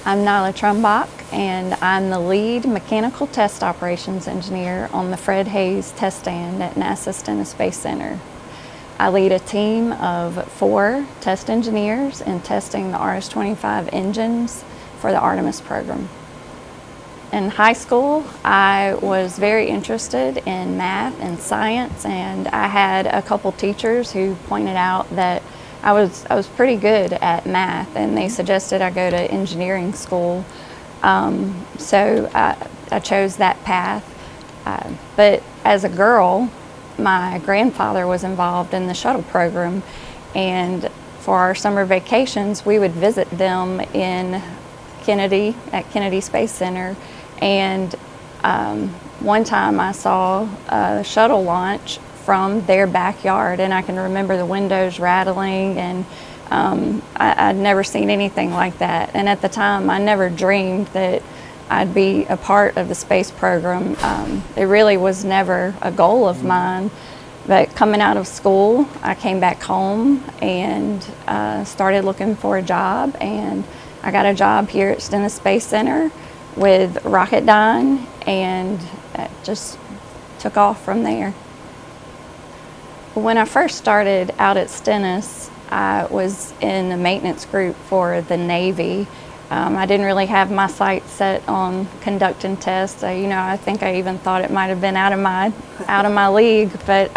I'm Nyla Trumbach, and I'm the lead mechanical test operations engineer on the Fred Hayes test stand at NASA Stennis Space Center. I lead a team of 4 test engineers in testing the RS-25 engines for the Artemis program. In high school, I was very interested in math and science, and I had a couple teachers who pointed out that I was pretty good at math, and they suggested I go to engineering school. So I chose that path. But as a girl, my grandfather was involved in the shuttle program, and for our summer vacations, we would visit them in Kennedy, at Kennedy Space Center. And one time I saw a shuttle launch from their backyard, and I can remember the windows rattling, and I'd never seen anything like that. And at the time, I never dreamed that I'd be a part of the space program. It really was never a goal of mine. But coming out of school, I came back home and started looking for a job, and I got a job here at Stennis Space Center with Rocketdyne, and it just took off from there. When I first started out at Stennis, I was in the maintenance group for the Navy. I didn't really have my sights set on conducting tests. I think I even thought it might have been out of my league. But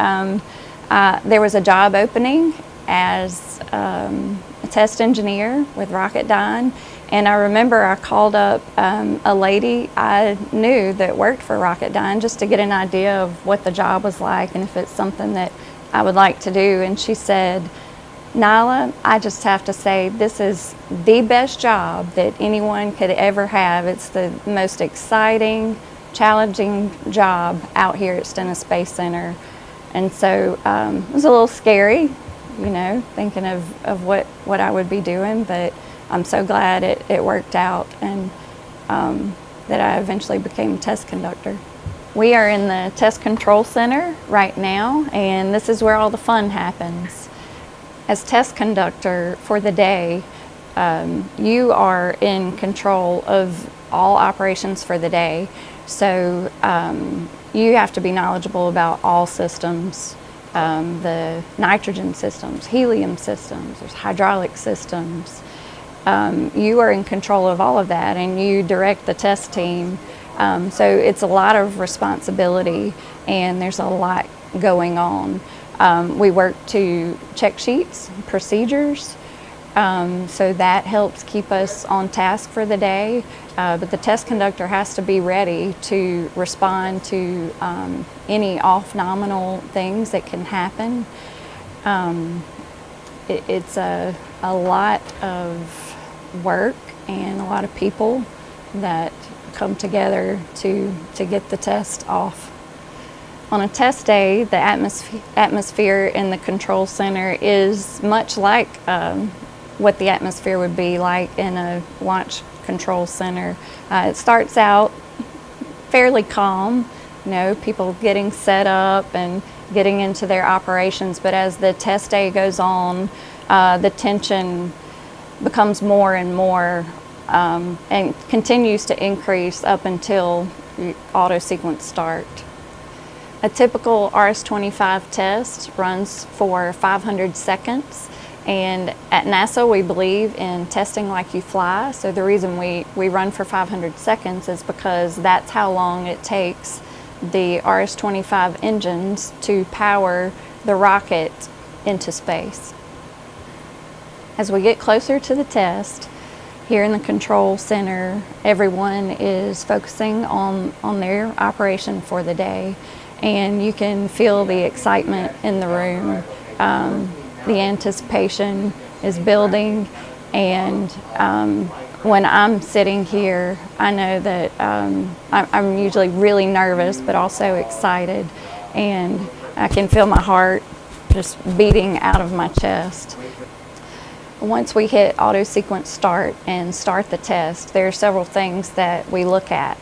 there was a job opening as a test engineer with Rocketdyne, and I remember I called up a lady I knew that worked for Rocketdyne just to get an idea of what the job was like and if it's something that I would like to do. And she said, "Nyla, I just have to say this is the best job that anyone could ever have. It's the most exciting, challenging job out here at Stennis Space Center." And so it was a little scary, thinking of what I would be doing, but I'm so glad it worked out, and that I eventually became a test conductor. We are in the test control center right now, and this is where all the fun happens. As test conductor for the day, you are in control of all operations for the day. So you have to be knowledgeable about all systems, the nitrogen systems, helium systems, there's hydraulic systems. You are in control of all of that, and you direct the test team. So it's a lot of responsibility, and there's a lot going on. We work to check sheets, procedures, so that helps keep us on task for the day. But the test conductor has to be ready to respond to any off-nominal things that can happen. It's a lot of work and a lot of people that come together to get the test off. On a test day, the atmosphere in the control center is much like what the atmosphere would be like in a launch control center. It starts out fairly calm, people getting set up and getting into their operations, but as the test day goes on, the tension becomes more and more and continues to increase up until auto sequence start. A typical RS-25 test runs for 500 seconds, and at NASA we believe in testing like you fly. So the reason we run for 500 seconds is because that's how long it takes the RS-25 engines to power the rocket into space. As we get closer to the test, here in the control center, everyone is focusing on their operation for the day, and you can feel the excitement in the room. The anticipation is building, and when I'm sitting here, I know that I'm usually really nervous but also excited, and I can feel my heart just beating out of my chest. Once we hit auto sequence start and start the test, there are several things that we look at.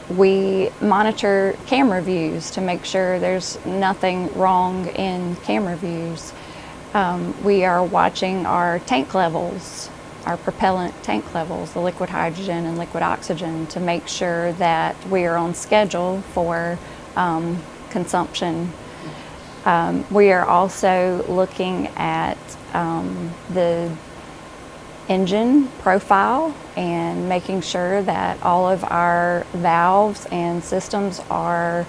We monitor camera views to make sure there's nothing wrong in camera views. We are watching our tank levels our propellant tank levels, the liquid hydrogen and liquid oxygen, to make sure that we are on schedule for consumption. We are also looking at the engine profile and making sure that all of our valves and systems are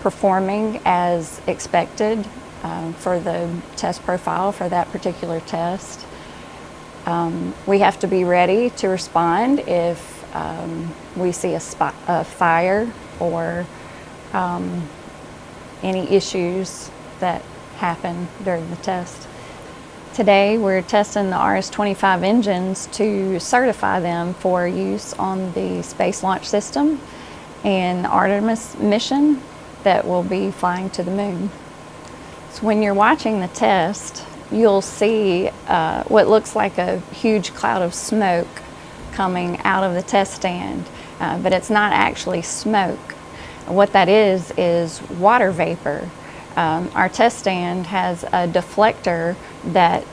performing as expected for the test profile for that particular test. We have to be ready to respond if we see a fire or any issues that happen during the test. Today we're testing the RS-25 engines to certify them for use on the Space Launch System and the Artemis mission that will be flying to the moon. So when you're watching the test, you'll see what looks like a huge cloud of smoke coming out of the test stand, but it's not actually smoke. What that is water vapor. Our test stand has a deflector that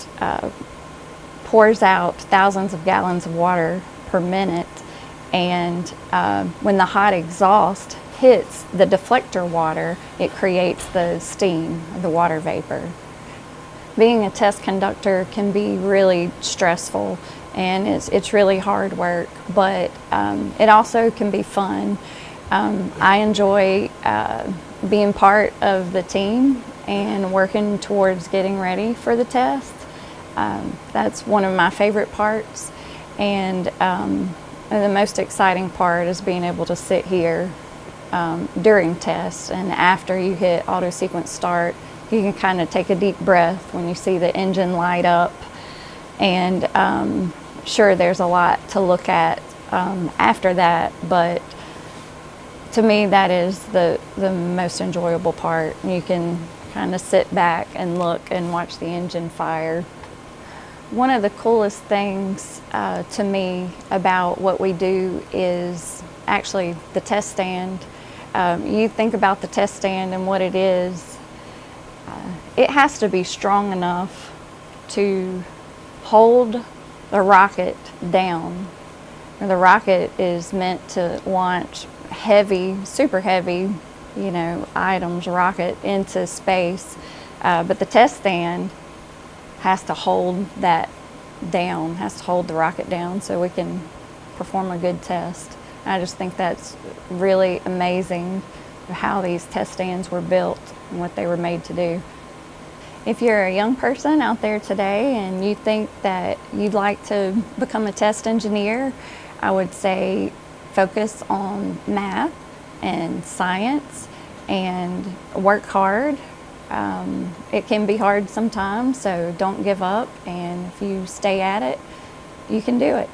pours out thousands of gallons of water per minute, and when the hot exhaust hits the deflector water, it creates the steam, the water vapor. Being a test conductor can be really stressful, and it's really hard work, but it also can be fun. I enjoy being part of the team and working towards getting ready for the test. That's one of my favorite parts, and the most exciting part is being able to sit here during tests, and after you hit auto sequence start, you can kind of take a deep breath when you see the engine light up. And sure, there's a lot to look at after that, but to me that is the most enjoyable part. You can kind of sit back and look and watch the engine fire. One of the coolest things to me about what we do is actually the test stand. You think about the test stand and what it is. It has to be strong enough to hold the rocket down. The rocket is meant to launch heavy, super heavy, items, rocket into space, but the test stand has to hold that down, has to hold the rocket down so we can perform a good test. I just think that's really amazing how these test stands were built and what they were made to do. If you're a young person out there today and you think that you'd like to become a test engineer, I would say focus on math and science and work hard. It can be hard sometimes, so don't give up, and if you stay at it, you can do it.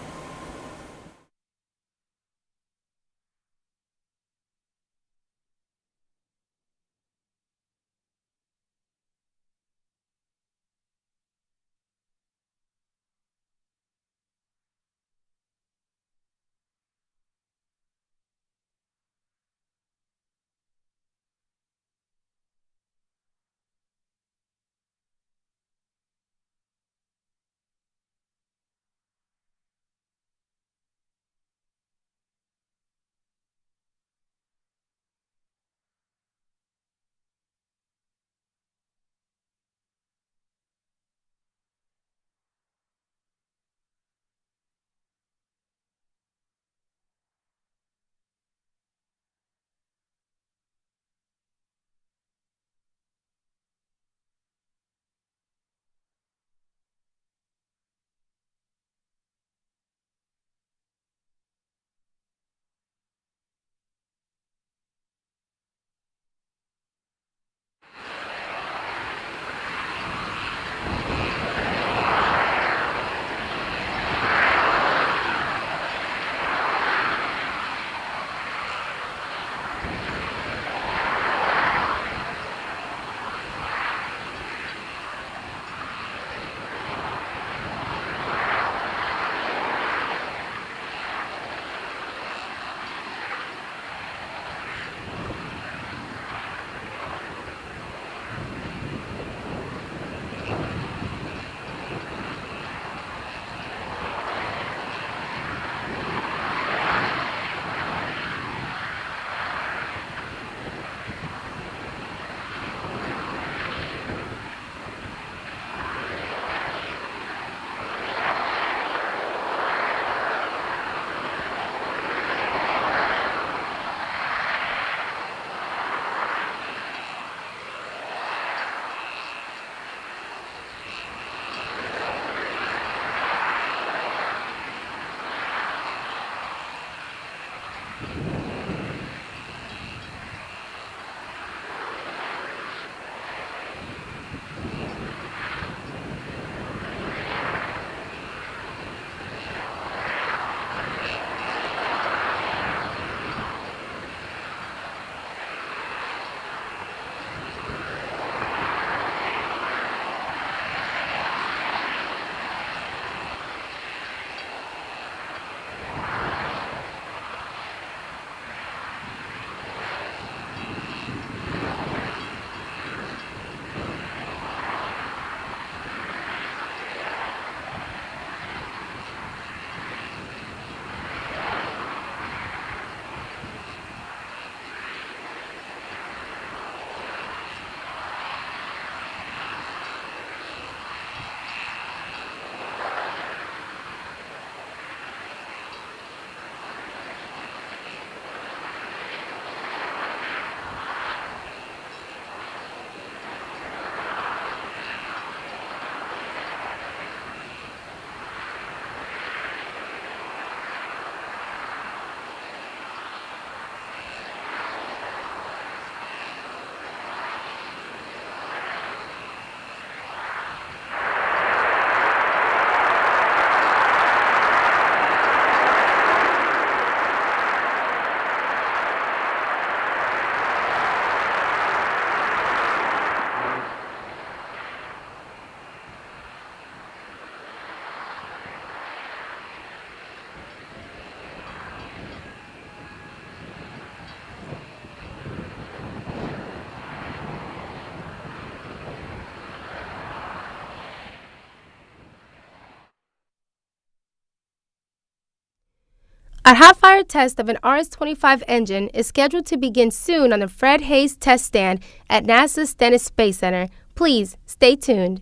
A hot-fire test of an RS-25 engine is scheduled to begin soon on the Fred Hayes test stand at NASA's Stennis Space Center. Please stay tuned.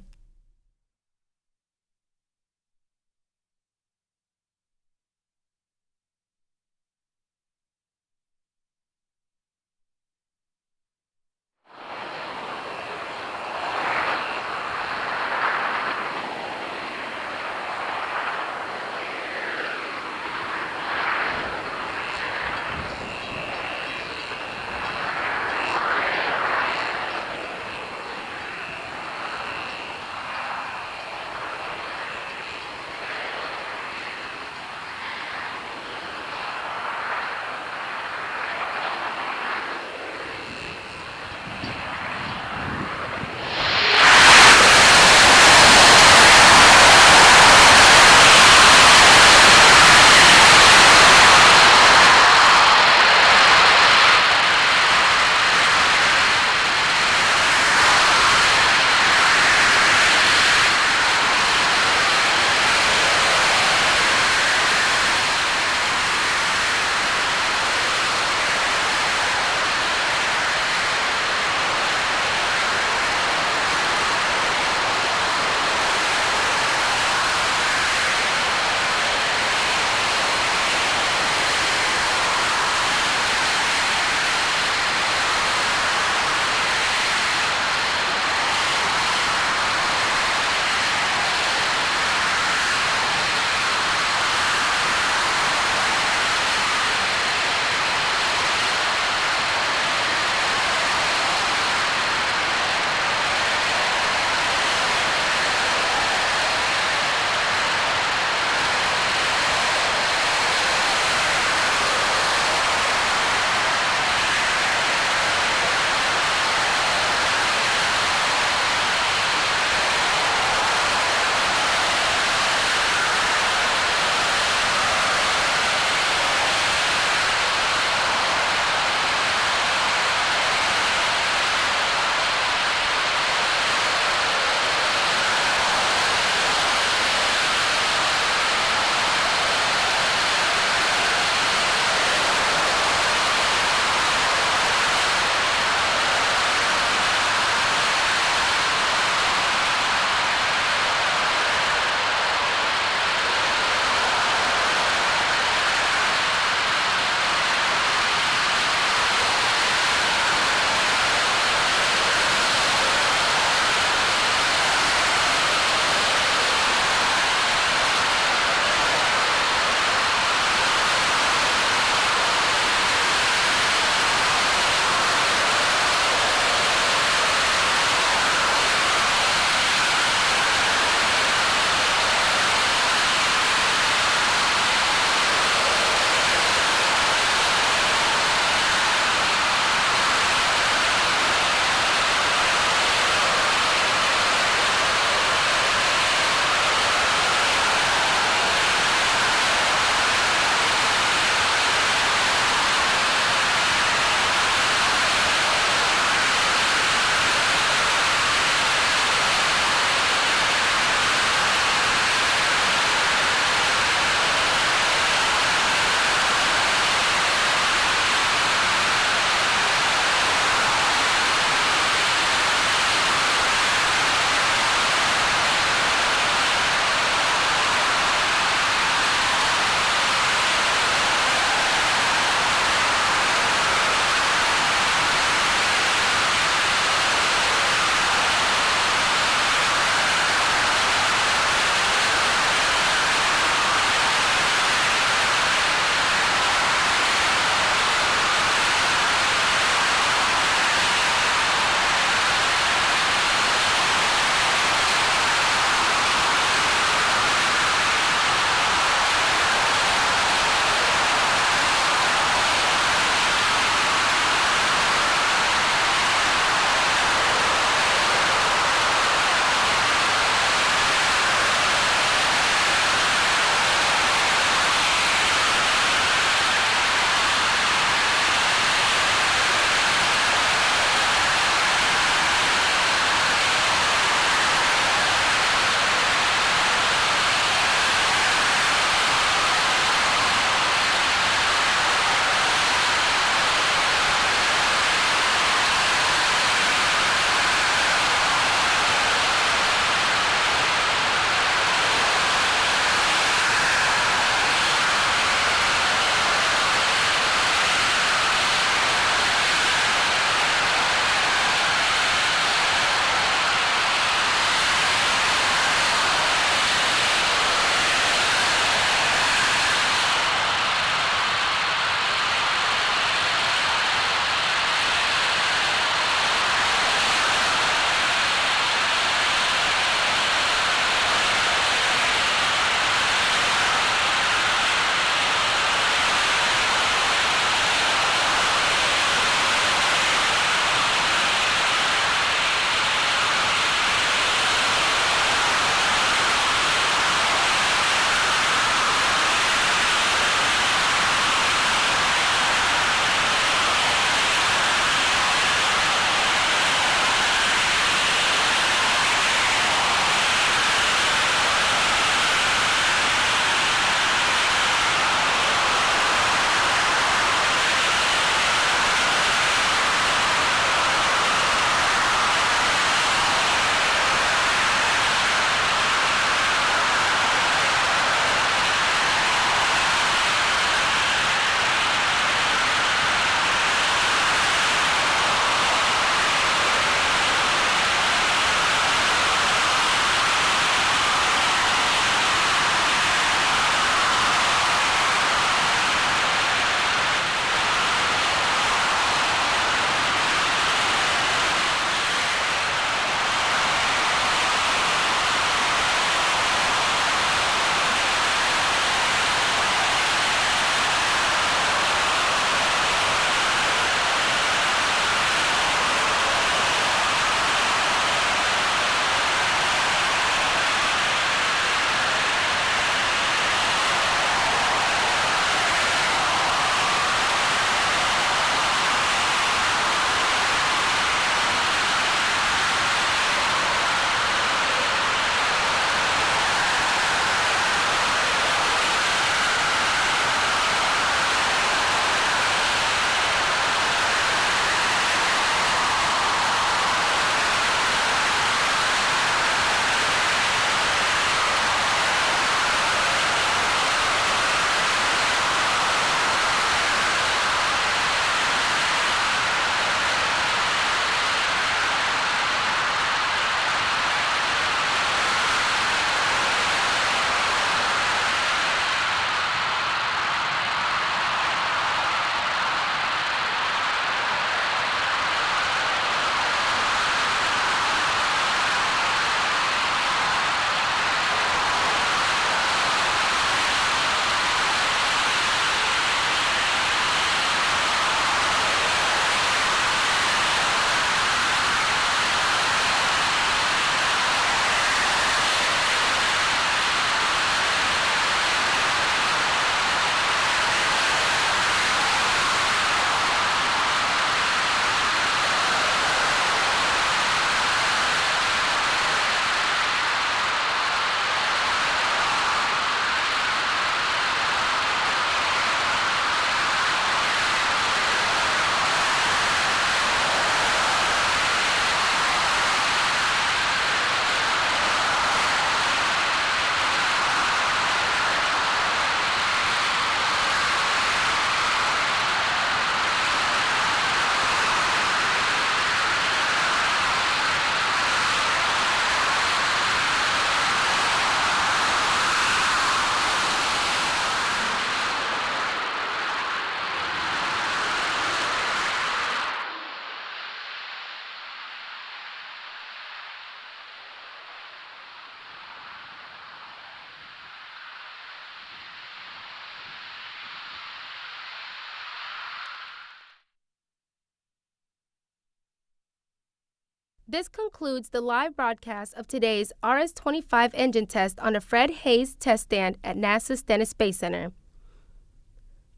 This concludes the live broadcast of today's RS-25 engine test on the Fred Haise test stand at NASA's Stennis Space Center.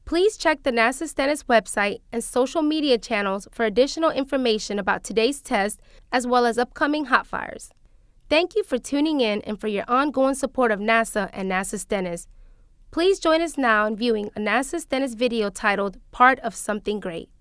Please check the NASA Stennis website and social media channels for additional information about today's test as well as upcoming hot fires. Thank you for tuning in and for your ongoing support of NASA and NASA Stennis. Please join us now in viewing a NASA Stennis video titled Part of Something Great.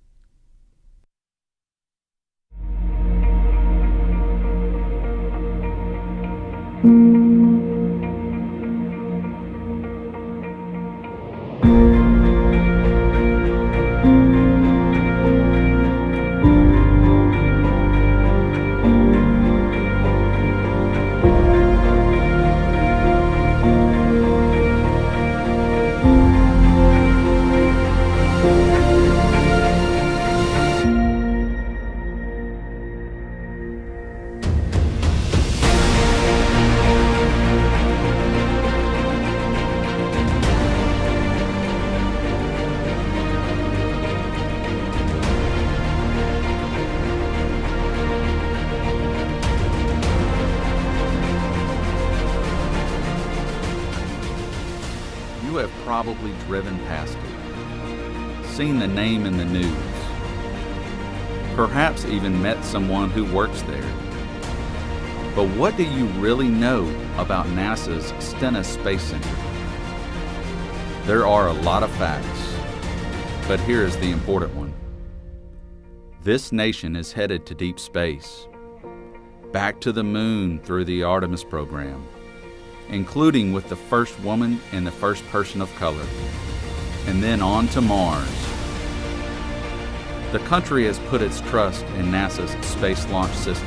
You have probably driven past it, seen the name in the news, perhaps even met someone who works there. But what do you really know about NASA's Stennis Space Center? There are a lot of facts, but here is the important one. This nation is headed to deep space, back to the moon through the Artemis program, including with the first woman and the first person of color, and then on to Mars. The country has put its trust in NASA's Space Launch System,